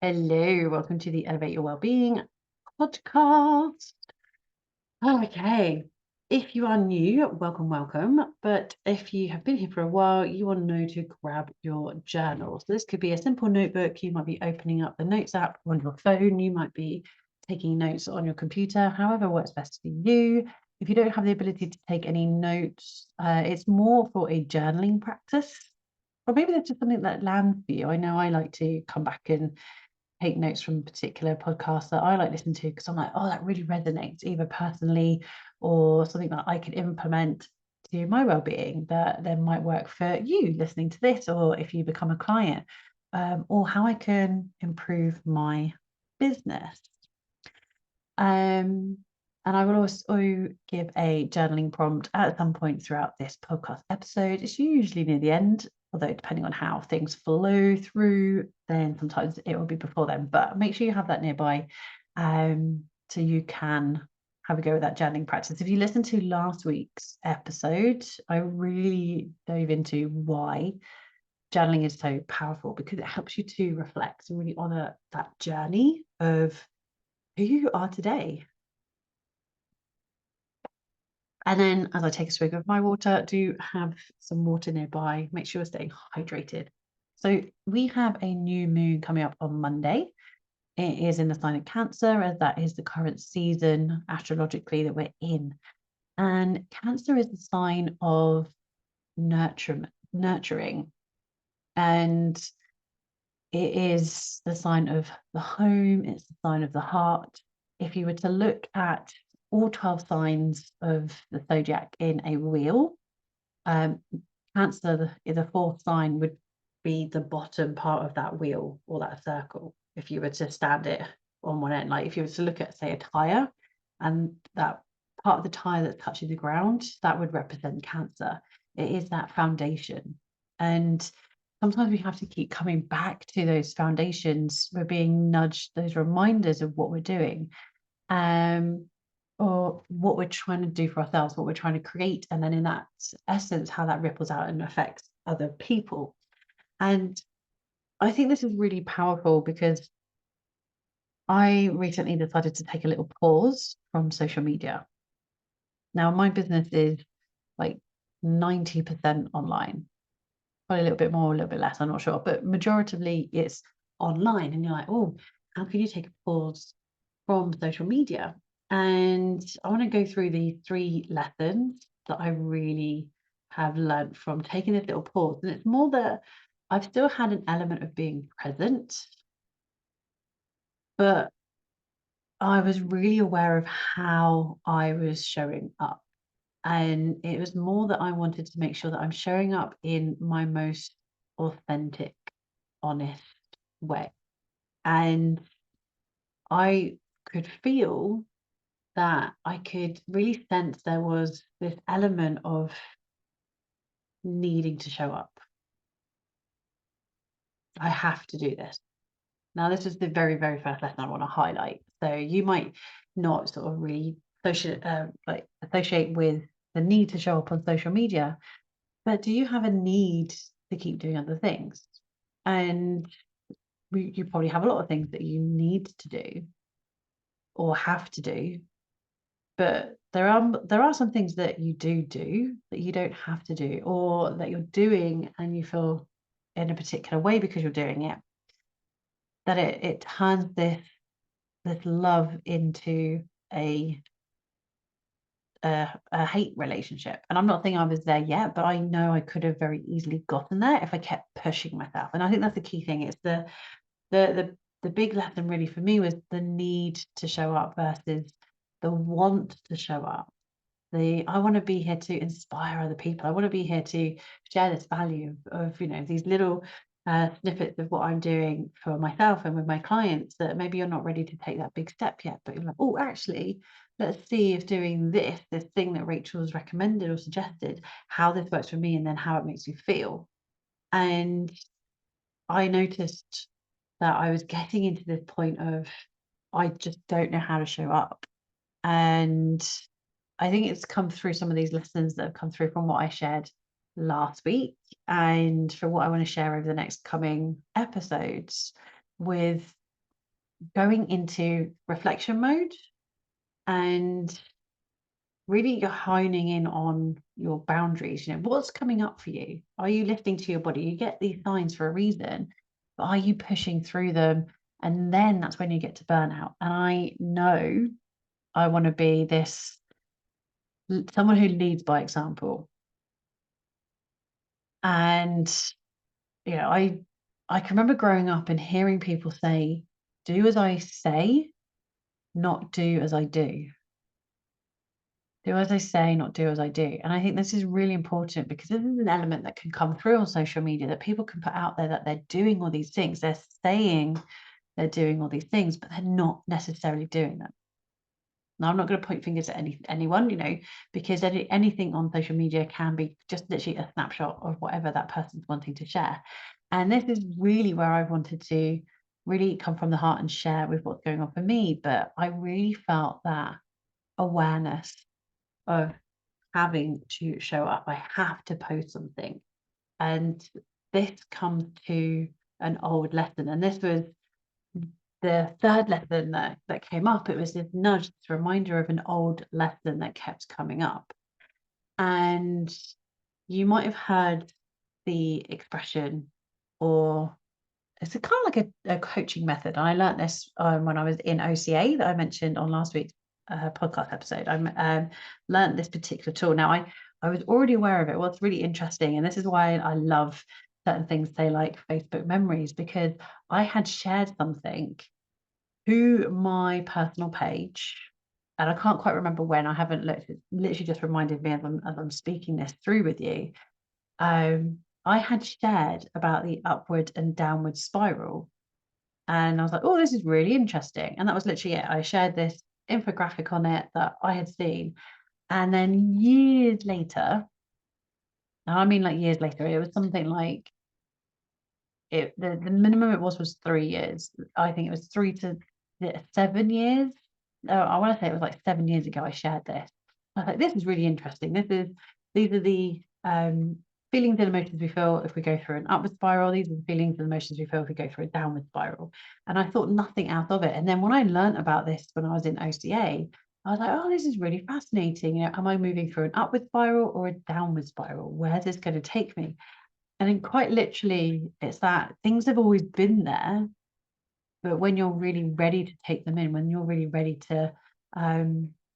Hello, welcome to the Elevate Your Wellbeing podcast. Okay, if you are new, welcome. But if you have been here for a while, you will know to grab your journal. So this could be a simple notebook. You might be opening up the notes app on your phone. You might be taking notes on your computer, however works best for you. If you don't have the ability to take any notes, it's more for a journaling practice. Or maybe that's just something that lands for you. I know I like to come back and take notes from particular podcasts that I like listening to because I'm like, oh, that really resonates, either personally or something that I could implement to my well-being that then might work for you listening to this, or if you become a client, or how I can improve my business. And I will also give a journaling prompt at some point throughout this podcast episode. It's usually near the end, although depending on how things flow through, then sometimes it will be before then. But make sure you have that nearby, so you can have a go with that journaling practice. If you listen to last week's episode, I really dove into why journaling is so powerful, because it helps you to reflect and really honor that journey of who you are today. And then as I take a swig of my water, do have some water nearby. Make sure you're staying hydrated. So we have a new moon coming up on Monday. It is in the sign of Cancer, as that is the current season astrologically that we're in. And Cancer is the sign of nurturing. And it is the sign of the home, it's the sign of the heart. If you were to look at all 12 signs of the zodiac in a wheel, Cancer, the fourth sign, would be the bottom part of that wheel or that circle. If you were to stand it on one end, like if you were to look at, say, a tire, and that part of the tire that's touching the ground, that would represent Cancer. It is that foundation. And sometimes we have to keep coming back to those foundations. We're being nudged, those reminders of what we're doing. Or what we're trying to do for ourselves, what we're trying to create, and then in that essence, how that ripples out and affects other people. And I think this is really powerful because I recently decided to take a little pause from social media. Now, my business is like 90% online, probably a little bit more, a little bit less, I'm not sure, but majoritively it's online. And you're like, oh, how can you take a pause from social media? And I want to go through the 3 lessons that I really have learned from taking this little pause. And it's more that I've still had an element of being present, but I was really aware of how I was showing up. And it was more that I wanted to make sure that I'm showing up in my most authentic, honest way. And I could feel that I could really sense there was this element of needing to show up. I have to do this. Now, this is the very, very first lesson I want to highlight. So you might not sort of really associate with the need to show up on social media, but do you have a need to keep doing other things? And you probably have a lot of things that you need to do or have to do, but there are some things that you do that you don't have to do, or that you're doing and you feel in a particular way because you're doing it, that it turns this love into a hate relationship. And I'm not saying I was there yet, but I know I could have very easily gotten there if I kept pushing myself. And I think that's the key thing. It's the big lesson really for me was the need to show up versus the want to show up. I want to be here to inspire other people. I want to be here to share this value of these little snippets of what I'm doing for myself and with my clients, that maybe you're not ready to take that big step yet, but you're like, oh, actually, let's see if doing this thing that Rachel's recommended or suggested, how this works for me, and then how it makes you feel. And I noticed that I was getting into this point of, I just don't know how to show up. And I think it's come through some of these lessons that have come through from what I shared last week, and for what I want to share over the next coming episodes, with going into reflection mode and really you're honing in on your boundaries. What's coming up for you? Are you listening to your body? You get these signs for a reason, but are you pushing through them? And then that's when you get to burnout. And I know I want to be someone who leads by example. And I can remember growing up and hearing people say, do as I say, not do as I do. Do as I say, not do as I do. And I think this is really important because this is an element that can come through on social media that people can put out there that they're doing all these things. They're saying they're doing all these things, but they're not necessarily doing them. Now, I'm not going to point fingers at anyone, because anything on social media can be just literally a snapshot of whatever that person's wanting to share. And this is really where I wanted to really come from the heart and share with what's going on for me. But I really felt that awareness of having to show up. I have to post something. And this comes to an old lesson. And this was the third lesson that came up. It was this nudge, this reminder of an old lesson that kept coming up. And you might have heard the expression, or it's kind of like a coaching method. And I learned this when I was in OCA that I mentioned on last week's podcast episode. I learned this particular tool. Now, I was already aware of it. What's really interesting, and this is why I love certain things, say like Facebook memories, because I had shared something to my personal page, and I can't quite remember when. I haven't looked. It literally just reminded me as I'm speaking this through with you. I had shared about the upward and downward spiral. And I was like, oh, this is really interesting. And that was literally it. I shared this infographic on it that I had seen. And then years later, and I mean like years later, it was something like the minimum it was 3 years. I think it was 7 years. I want to say it was like 7 years ago I shared this. I was like, this is really interesting. These are the feelings and emotions we feel if we go through an upward spiral. These are the feelings and emotions we feel if we go through a downward spiral. And I thought nothing out of it. And then when I learned about this when I was in OCA, I was like, oh, this is really fascinating. Am I moving through an upward spiral or a downward spiral? Where's this going to take me? And then quite literally, it's that things have always been there, but when you're really ready to take them in, when you're really ready to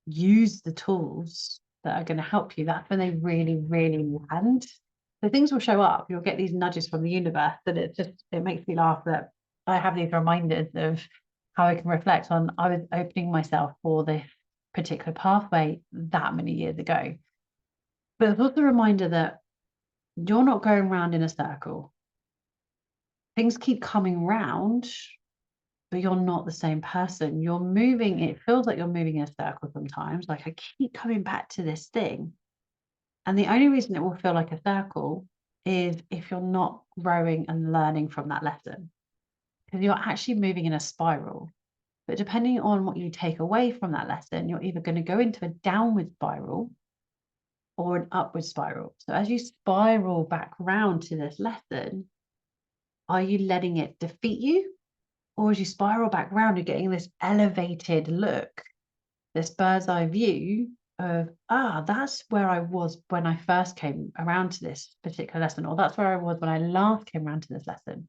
use the tools that are going to help you, that's when they really, really land. So things will show up. You'll get these nudges from the universe, and it makes me laugh that I have these reminders of how I can reflect on I was opening myself for this particular pathway that many years ago. But it's also a reminder that you're not going round in a circle. Things keep coming round, but you're not the same person. You're moving, it feels like you're moving in a circle sometimes. Like I keep coming back to this thing. And the only reason it will feel like a circle is if you're not growing and learning from that lesson. Because you're actually moving in a spiral. But depending on what you take away from that lesson, you're either going to go into a downward spiral or an upward spiral. So as you spiral back round to this lesson, are you letting it defeat you? Or as you spiral back around, you're getting this elevated look, this bird's eye view of, that's where I was when I first came around to this particular lesson, or that's where I was when I last came around to this lesson.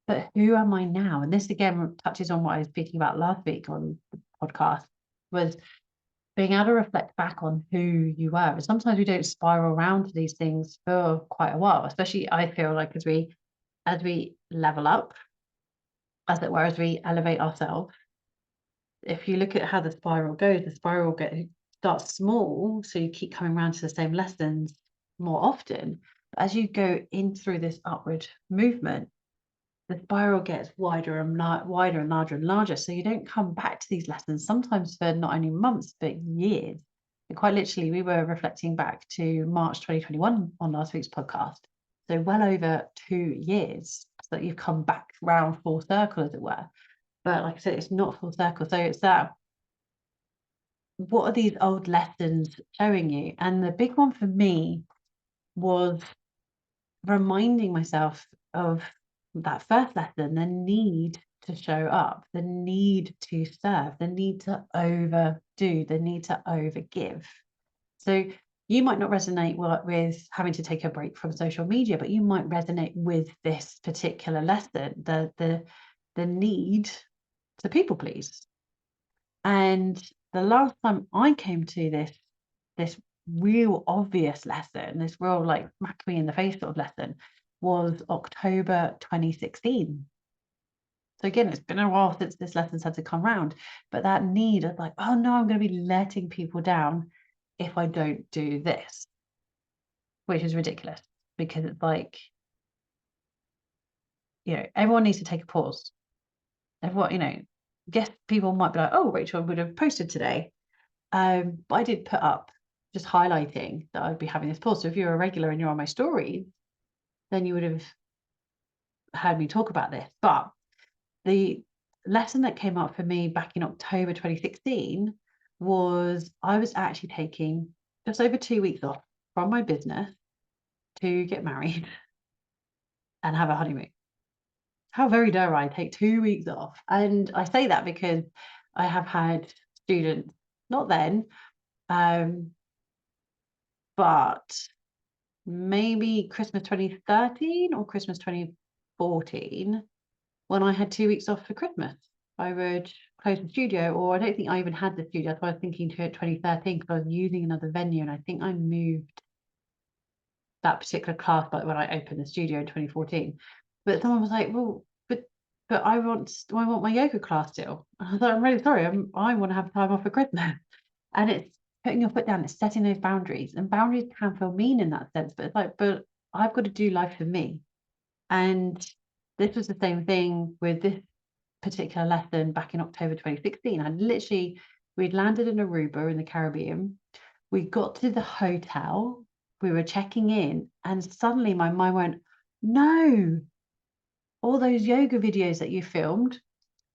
But who am I now? And this again touches on what I was speaking about last week on the podcast, was being able to reflect back on who you were. And sometimes we don't spiral around to these things for quite a while, especially I feel like as we level up, as it were, as we elevate ourselves. If you look at how the spiral goes, the spiral starts small, so you keep coming around to the same lessons more often. But as you go in through this upward movement, the spiral gets wider and wider and larger and larger. So you don't come back to these lessons sometimes for not only months but years. And quite literally, we were reflecting back to March 2021 on last week's podcast. So well over 2 years that you've come back round full circle, as it were. But like I said, it's not full circle. So it's that, what are these old lessons showing you? And the big one for me was reminding myself of that first lesson, the need to show up, the need to serve, the need to overdo, the need to overgive. So you might not resonate with having to take a break from social media, but you might resonate with this particular lesson, the need to people please. And the last time I came to this real obvious lesson, this real like smack me in the face sort of lesson, was October 2016. So again, it's been a while since this lesson's had to come round, but that need of like, oh no, I'm going to be letting people down if I don't do this, which is ridiculous because it's like, everyone needs to take a pause. Everyone, guess people might be like, oh, Rachel would have posted today. But I did put up just highlighting that I'd be having this pause. So if you're a regular and you're on my stories, then you would have heard me talk about this. But the lesson that came up for me back in October 2016 was I was actually taking just over 2 weeks off from my business to get married and have a honeymoon. How very dare I take 2 weeks off? And I say that because I have had students, not then, but maybe Christmas 2013 or Christmas 2014, when I had 2 weeks off for Christmas. I would close the studio, or I don't think I even had the studio. That's why I was thinking to 2013 because I was using another venue, and I think I moved that particular class but when I opened the studio in 2014. But someone was like, well, but I want my yoga class still. And I was like, I'm really sorry. I want to have time off for Christmas. And it's putting your foot down, it's setting those boundaries. And boundaries can feel mean in that sense, but it's like, but I've got to do life for me. And this was the same thing with this particular lesson back in October 2016. We'd landed in Aruba in the Caribbean. We got to the hotel, we were checking in, and suddenly my mind went, no, all those yoga videos that you filmed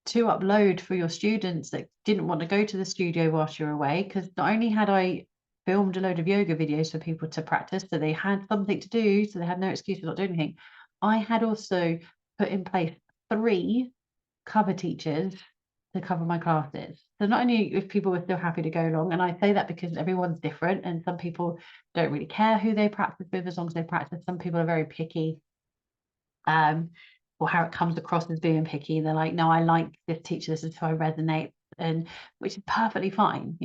to upload for your students that didn't want to go to the studio whilst you're away, because not only had I filmed a load of yoga videos for people to practice, so they had something to do, so they had no excuse for not doing anything, I had also put in place 3 cover teachers to cover my classes. So not only if people were still happy to go along, and I say that because everyone's different and some people don't really care who they practice with as long as they practice. Some people are very picky, or how it comes across as being picky. They're like, no, I like this teacher, this is who I resonate, and which is perfectly fine.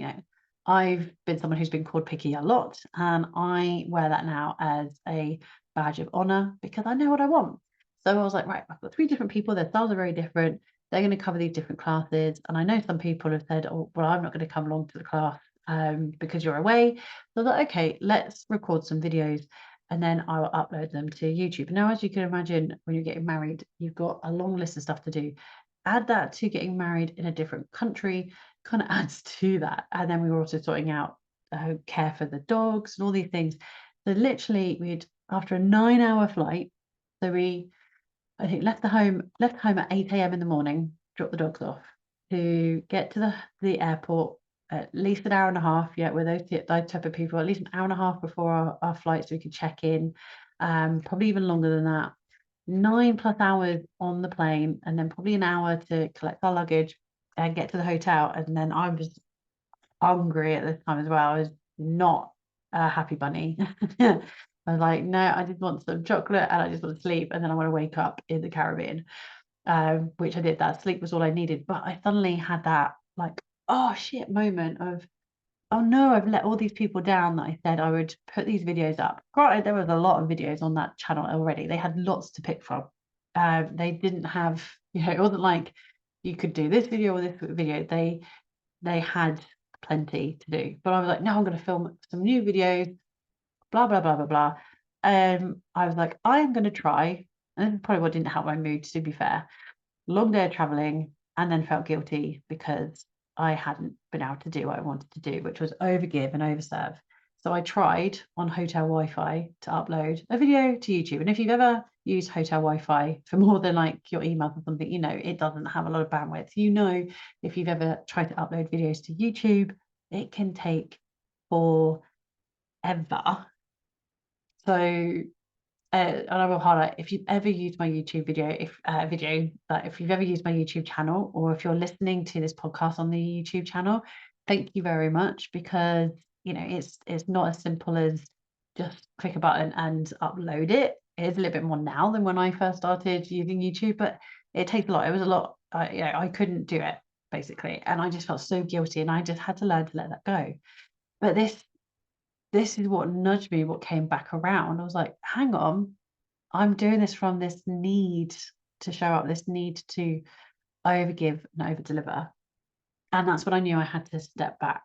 I've been someone who's been called picky a lot, and I wear that now as a badge of honor because I know what I want. So I was like, right, I've got 3 different people, their styles are very different, they're going to cover these different classes. And I know some people have said, oh, well, I'm not going to come along to the class because you're away. So I thought, okay, let's record some videos and then I'll upload them to YouTube. Now, as you can imagine, when you're getting married, you've got a long list of stuff to do. Add that to getting married in a different country, kind of adds to that. And then we were also sorting out care for the dogs and all these things. So literally, after a 9-hour flight, so I think left home at 8 a.m. in the morning, dropped the dogs off to get to the airport at least an hour and a half, with those type of people, at least an hour and a half before our flight so we could check in, probably even longer than that, 9+ hours on the plane, and then probably an hour to collect our luggage and get to the hotel. And then I was hungry at this time as well. I was not a happy bunny. I was like, no, I just want some chocolate and I just want to sleep, and then I want to wake up in the Caribbean, which I did. That sleep was all I needed. But I suddenly had that like, oh shit moment of, oh no, I've let all these people down that I said I would put these videos up. Granted, there was a lot of videos on that channel already. They had lots to pick from. They didn't have, it wasn't like you could do this video or this video. They had plenty to do. But I was like, no, I'm going to film some new videos, blah, blah, blah, blah, blah. I was like, I'm going to try, and this is probably what didn't help my mood, to be fair. Long day of traveling, and then felt guilty because I hadn't been able to do what I wanted to do, which was overgive and overserve. So I tried on hotel Wi-Fi to upload a video to YouTube. And if you've ever used hotel Wi-Fi for more than like your emails or something, it doesn't have a lot of bandwidth. If you've ever tried to upload videos to YouTube, it can take forever. So and I will highlight, if you've ever used my YouTube if you've ever used my YouTube channel, or if you're listening to this podcast on the YouTube channel, thank you very much, because it's not as simple as just click a button and upload it. It is a little bit more now than when I first started using YouTube, but it takes a lot. It was a lot. I couldn't do it, basically, and I just felt so guilty, and I just had to learn to let that go. But this is what nudged me, what came back around. I was like, hang on, I'm doing this from this need to show up, this need to overgive and over deliver. And that's when I knew I had to step back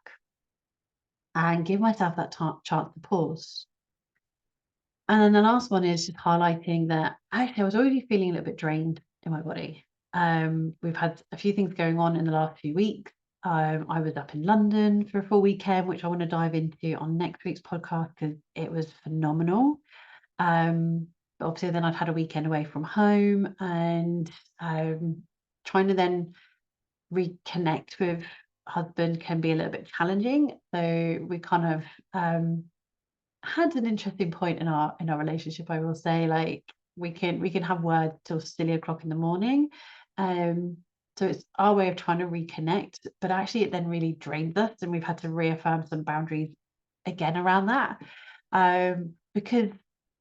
and give myself that chance to pause. And then the last one is just highlighting that actually I was already feeling a little bit drained in my body. We've had a few things going on in the last few weeks. I was up in London for a full weekend, which I want to dive into on next week's podcast, because it was phenomenal. But obviously then I've had a weekend away from home, and trying to then reconnect with husband can be a little bit challenging. So we kind of had an interesting point in our relationship, I will say. Like, we can have words till silly o'clock in the morning. So it's our way of trying to reconnect, but actually it then really drains us, and we've had to reaffirm some boundaries again around that. Because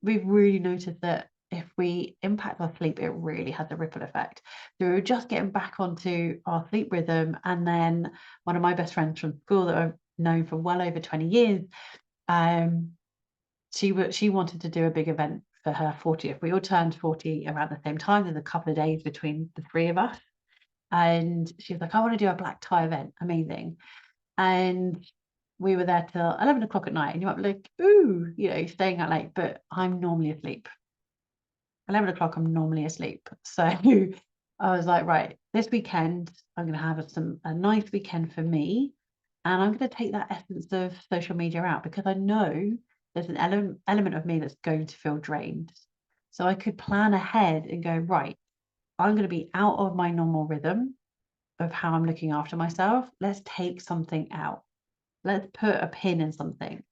we've really noticed that if we impact our sleep, it really has a ripple effect. So we were just getting back onto our sleep rhythm, and then one of my best friends from school that I've known for well over 20 years, um, she wanted to do a big event for her 40th. We all turned 40 around the same time. There's a couple of days between the three of us. And she was like, I want to do a black tie event. Amazing. And we were there till 11 o'clock at night. And you might be like, ooh, staying out late. But I'm normally asleep. 11 o'clock, I'm normally asleep. So I was like, right, this weekend, I'm going to have a nice weekend for me. And I'm going to take that essence of social media out, because I know there's an element of me that's going to feel drained. So I could plan ahead and go, right, I'm going to be out of my normal rhythm of how I'm looking after myself. Let's take something out. Let's put a pin in something.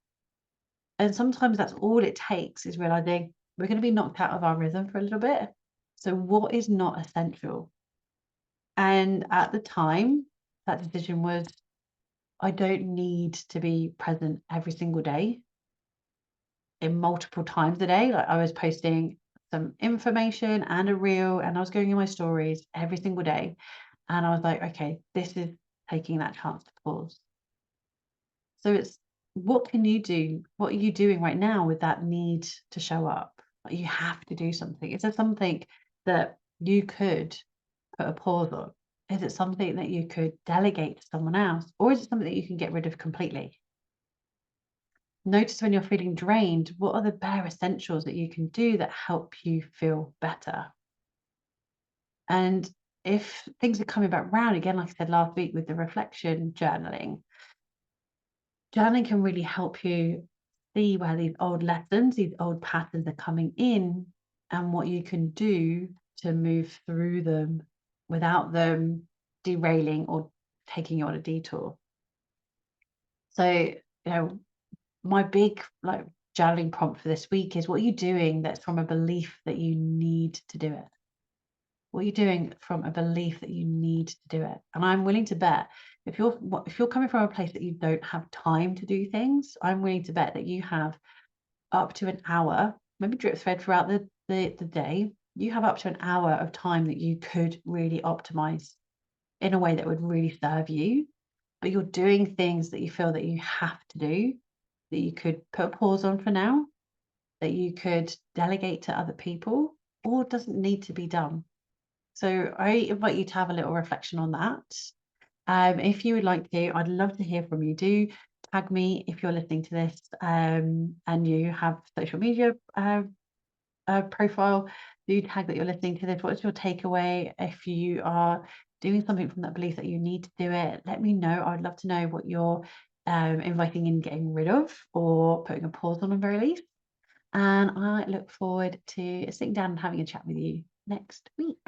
And sometimes that's all it takes, is realizing we're going to be knocked out of our rhythm for a little bit. So what is not essential? And at the time, that decision was, I don't need to be present every single day, in multiple times a day. Like, I was posting some information and a reel, and I was going in my stories every single day. And I was like, okay, this is taking that chance to pause. So it's, what can you do? What are you doing right now with that need to show up? Like, you have to do something. Is there something that you could put a pause on? Is it something that you could delegate to someone else? Or is it something that you can get rid of completely? Notice when you're feeling drained, what are the bare essentials that you can do that help you feel better? And if things are coming back round again, like I said last week with the reflection journaling can really help you see where these old lessons, these old patterns are coming in, and what you can do to move through them without them derailing or taking you on a detour. So, my big journaling prompt for this week is, what are you doing that's from a belief that you need to do it? What are you doing from a belief that you need to do it? And I'm willing to bet, if you're coming from a place that you don't have time to do things, I'm willing to bet that you have up to an hour, maybe drip thread throughout the day. You have up to an hour of time that you could really optimize in a way that would really serve you. But you're doing things that you feel that you have to do, that you could put a pause on for now, that you could delegate to other people, or doesn't need to be done. So I invite you to have a little reflection on that. If you would like to, I'd love to hear from you. Do tag me if you're listening to this, and you have social media profile. Do tag that you're listening to this. What's your takeaway? If you are doing something from that belief that you need to do it, let me know. I'd love to know what you're inviting in, getting rid of, or putting a pause on the very least. And I look forward to sitting down and having a chat with you next week.